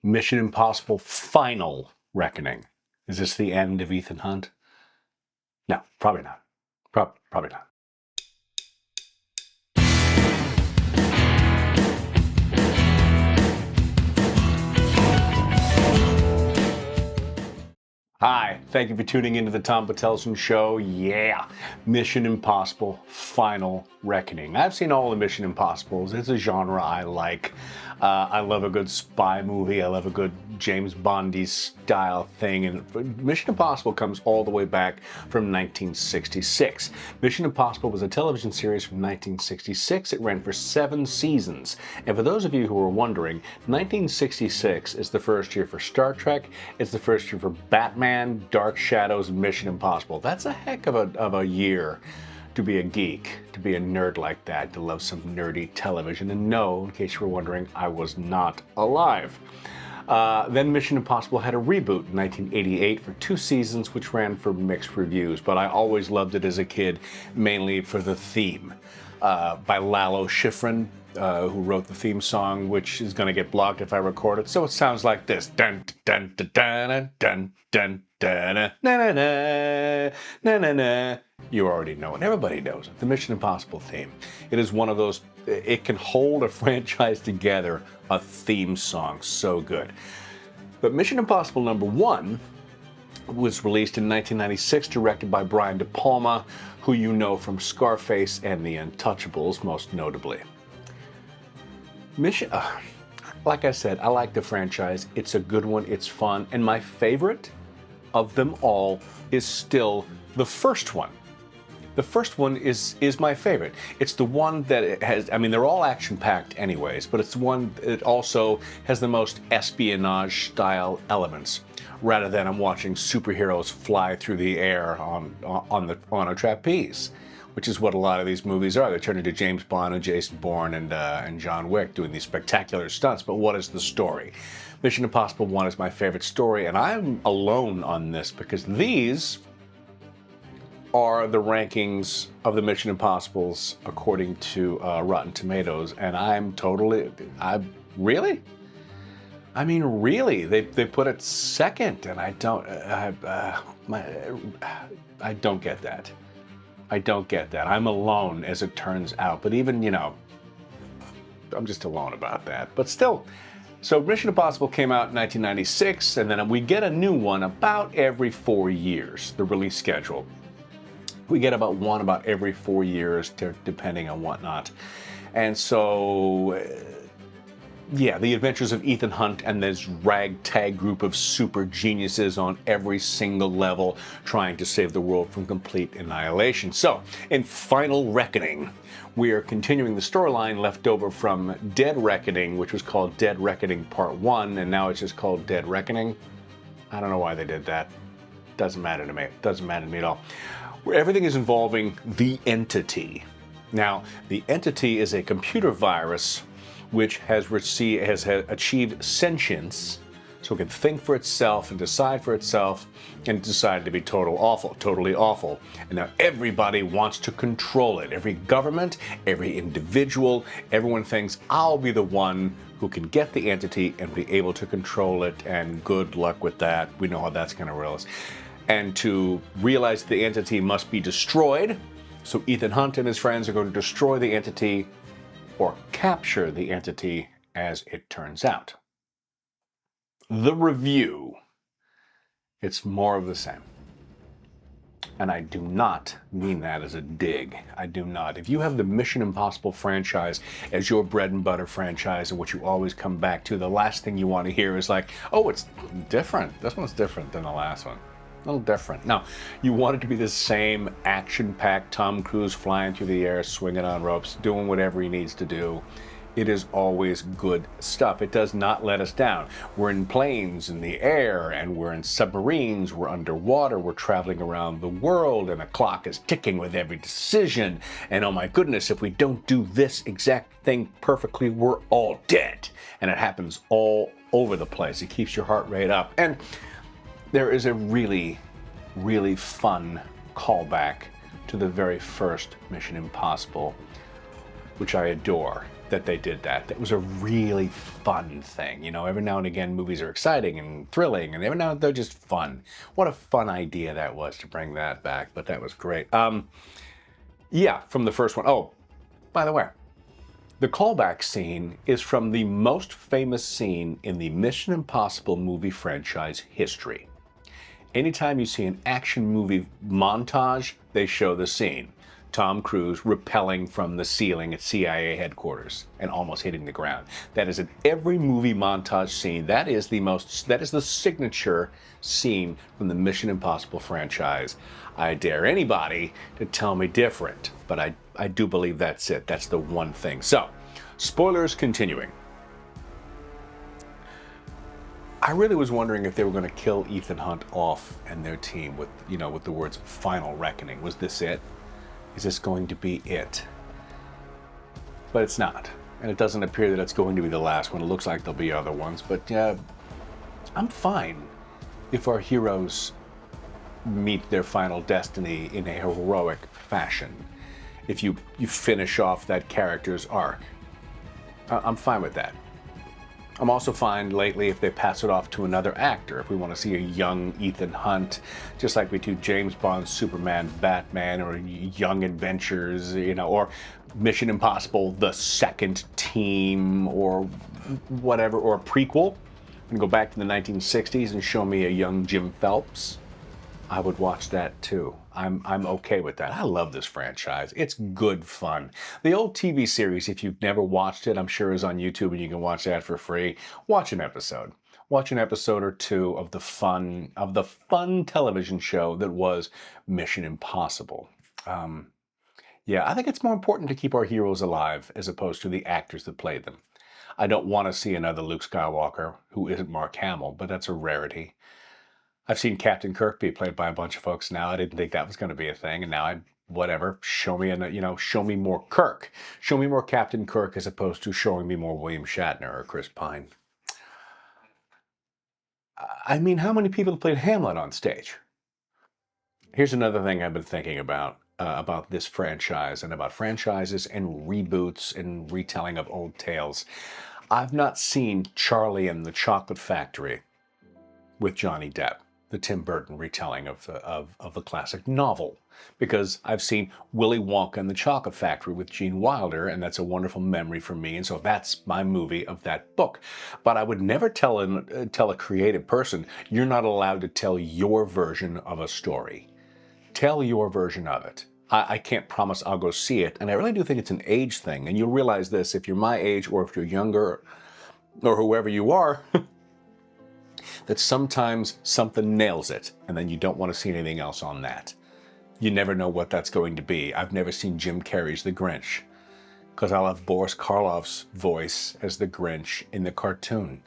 Mission Impossible Final Reckoning. Is this the end of Ethan Hunt? No, probably not. Probably not. Hi, thank you for tuning into the Tom Bottelsen Show. Yeah, Mission Impossible Final Reckoning. I've seen all the Mission Impossibles. It's a genre I like. I love a good spy movie. I love a good James Bondy style thing. And Mission Impossible comes all the way back from 1966. Mission Impossible was a television series from 1966. It ran for 7 seasons. And for those of you who are wondering, 1966 is the first year for Star Trek. It's the first year for Batman, Dark Shadows, and Mission Impossible. That's a heck of a year to be a geek, to be a nerd like that, to love some nerdy television. And no, in case you were wondering, I was not alive. Then Mission Impossible had a reboot in 1988 for 2 seasons, which ran for mixed reviews, but I always loved it as a kid, mainly for the theme by Lalo Schifrin, who wrote the theme song, which is going to get blocked if I record it. So it sounds like this: dun dun dun dun dun dun dun na na na na na na. You already know it. Everybody knows it. The Mission Impossible theme. It is one of those. It can hold a franchise together. A theme song so good. But Mission Impossible #1 was released in 1996, directed by Brian De Palma, who you know from Scarface and The Untouchables, most notably. Like I said, I like the franchise. It's a good one. It's fun. And my favorite of them all is still the first one. The first one is my favorite. It's the one that it has, I mean, they're all action-packed anyways, but it's the one that also has the most espionage-style elements, rather than I'm watching superheroes fly through the air on a trapeze, which is what a lot of these movies are. They turn into James Bond and Jason Bourne and John Wick doing these spectacular stunts, but what is the story? Mission Impossible 1 is my favorite story, and I'm alone on this because these are the rankings of the Mission Impossibles according to Rotten Tomatoes, and really? I mean, really? They put it second, and I don't get that. I don't get that. I'm alone, as it turns out. But even, I'm just alone about that. But still, so Mission Impossible came out in 1996, and then we get a new one about every 4 years, the release schedule. We get about one about every 4 years, depending on whatnot. And so, yeah, the adventures of Ethan Hunt and this ragtag group of super geniuses on every single level trying to save the world from complete annihilation. So, in Final Reckoning, we are continuing the storyline left over from Dead Reckoning, which was called Dead Reckoning Part 1, and now it's just called Dead Reckoning. I don't know why they did that. Doesn't matter to me. Doesn't matter to me at all. Where everything is involving the Entity. Now, the Entity is a computer virus which has achieved sentience, so it can think for itself and decide for itself, and decided to be totally awful. And now everybody wants to control it. Every government, every individual, everyone thinks, I'll be the one who can get the Entity and be able to control it, and good luck with that. We know how that's going to realize. And to realize the Entity must be destroyed, so Ethan Hunt and his friends are going to destroy the Entity, or capture the Entity, as it turns out. The review. It's more of the same. And I do not mean that as a dig. I do not. If you have the Mission Impossible franchise as your bread and butter franchise and what you always come back to, the last thing you want to hear is like, oh, it's different. This one's different than the last one. A little different. Now, you want it to be the same action-packed Tom Cruise flying through the air, swinging on ropes, doing whatever he needs to do. It is always good stuff. It does not let us down. We're in planes in the air, and we're in submarines, we're underwater, we're traveling around the world, and the clock is ticking with every decision. And oh my goodness, if we don't do this exact thing perfectly, we're all dead. And it happens all over the place. It keeps your heart rate up. And there is a really, really fun callback to the very first Mission Impossible, which I adore. that they did that. That was a really fun thing. You know, every now and again movies are exciting and thrilling, and every now and then they're just fun. What a fun idea that was to bring that back, but that was great. Yeah, from the first one. Oh, by the way, the callback scene is from the most famous scene in the Mission Impossible movie franchise history. Anytime you see an action movie montage, they show the scene. Tom Cruise rappelling from the ceiling at CIA headquarters and almost hitting the ground. That is in every movie montage scene. That is the signature scene from the Mission Impossible franchise. I dare anybody to tell me different, but I do believe that's it. That's the one thing. So, spoilers continuing. I really was wondering if they were going to kill Ethan Hunt off and their team with the words "final reckoning." Was this it? Is this going to be it? But it's not. And it doesn't appear that it's going to be the last one. It looks like there'll be other ones. But I'm fine if our heroes meet their final destiny in a heroic fashion. If you finish off that character's arc. I'm fine with that. I'm also fine lately if they pass it off to another actor. If we want to see a young Ethan Hunt, just like we do James Bond, Superman, Batman, or Young Adventures, or Mission Impossible, The Second Team, or whatever, or a prequel, and go back to the 1960s and show me a young Jim Phelps, I would watch that too. I'm okay with that. I love this franchise. It's good fun. The old TV series, if you've never watched it, I'm sure is on YouTube and you can watch that for free. Watch an episode. Watch an episode or two of the fun television show that was Mission Impossible. Yeah, I think it's more important to keep our heroes alive as opposed to the actors that played them. I don't want to see another Luke Skywalker who isn't Mark Hamill, but that's a rarity. I've seen Captain Kirk be played by a bunch of folks now. I didn't think that was going to be a thing, and now whatever. Show me more Kirk. Show me more Captain Kirk as opposed to showing me more William Shatner or Chris Pine. I mean, how many people have played Hamlet on stage? Here's another thing I've been thinking about this franchise and about franchises and reboots and retelling of old tales. I've not seen Charlie and the Chocolate Factory with Johnny Depp, the Tim Burton retelling of the classic novel, because I've seen Willy Wonka and the Chocolate Factory with Gene Wilder, and that's a wonderful memory for me, and so that's my movie of that book. But I would never tell a creative person, you're not allowed to tell your version of a story. Tell your version of it. I can't promise I'll go see it, and I really do think it's an age thing, and you'll realize this if you're my age or if you're younger or whoever you are, that sometimes something nails it, and then you don't want to see anything else on that. You never know what that's going to be. I've never seen Jim Carrey's The Grinch, because I'll have Boris Karloff's voice as the Grinch in the cartoon.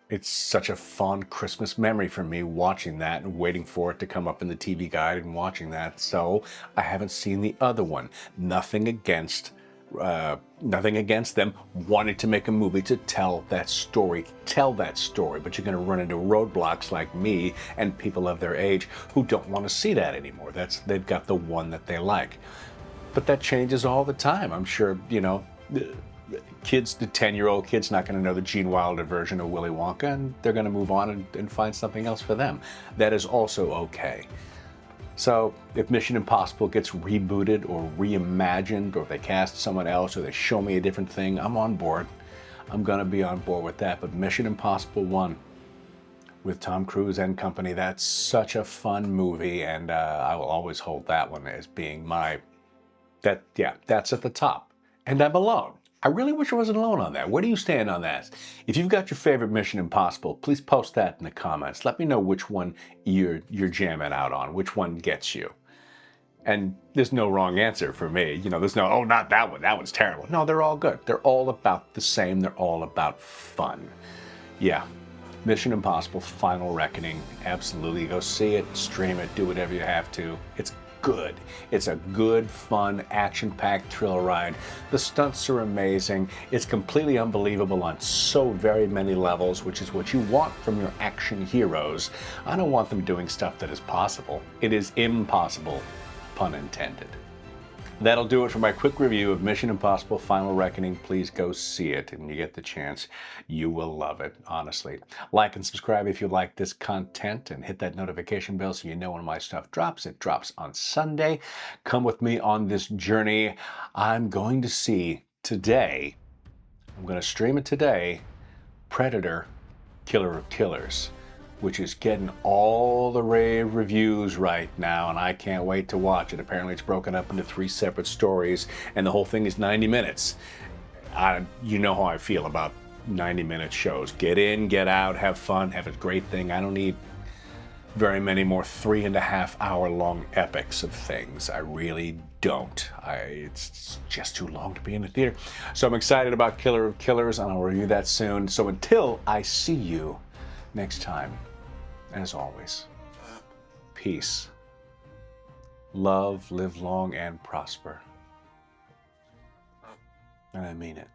It's such a fond Christmas memory for me watching that and waiting for it to come up in the TV guide and watching that, so I haven't seen the other one. Nothing against them wanting to make a movie to tell that story, but you're going to run into roadblocks like me and people of their age who don't want to see that anymore. They've got the one that they like. But that changes all the time. I'm sure, the 10-year-old kid's not going to know the Gene Wilder version of Willy Wonka, and they're going to move on and find something else for them. That is also okay. So if Mission Impossible gets rebooted or reimagined, or they cast someone else, or they show me a different thing, I'm on board. I'm going to be on board with that. But Mission Impossible 1 with Tom Cruise and company, that's such a fun movie, and I will always hold that one as being that's at the top. And I'm alone. I really wish I wasn't alone on that. Where do you stand on that? If you've got your favorite Mission Impossible, please post that in the comments. Let me know which one you're jamming out on, which one gets you. And there's no wrong answer for me. There's no, oh, not that one. That one's terrible. No, they're all good. They're all about the same. They're all about fun. Yeah, Mission Impossible Final Reckoning. Absolutely. Go see it, stream it, do whatever you have to. It's good. It's a good, fun, action-packed thrill ride. The stunts are amazing. It's completely unbelievable on so very many levels, which is what you want from your action heroes. I don't want them doing stuff that is possible. It is impossible, pun intended. That'll do it for my quick review of Mission Impossible Final Reckoning. Please go see it, and you get the chance. You will love it, honestly. Like and subscribe if you like this content, and hit that notification bell so you know when my stuff drops. It drops on Sunday. Come with me on this journey. I'm going to see today, I'm going to stream it today, Predator, Killer of Killers, which is getting all the rave reviews right now, and I can't wait to watch it. Apparently it's broken up into 3 separate stories, and the whole thing is 90 minutes. You know how I feel about 90-minute shows. Get in, get out, have fun, have a great thing. I don't need very many more 3.5-hour long epics of things. I really don't. It's just too long to be in the theater. So I'm excited about Killer of Killers, and I'll review that soon. So until I see you next time, as always, peace, love, live long and prosper. And I mean it.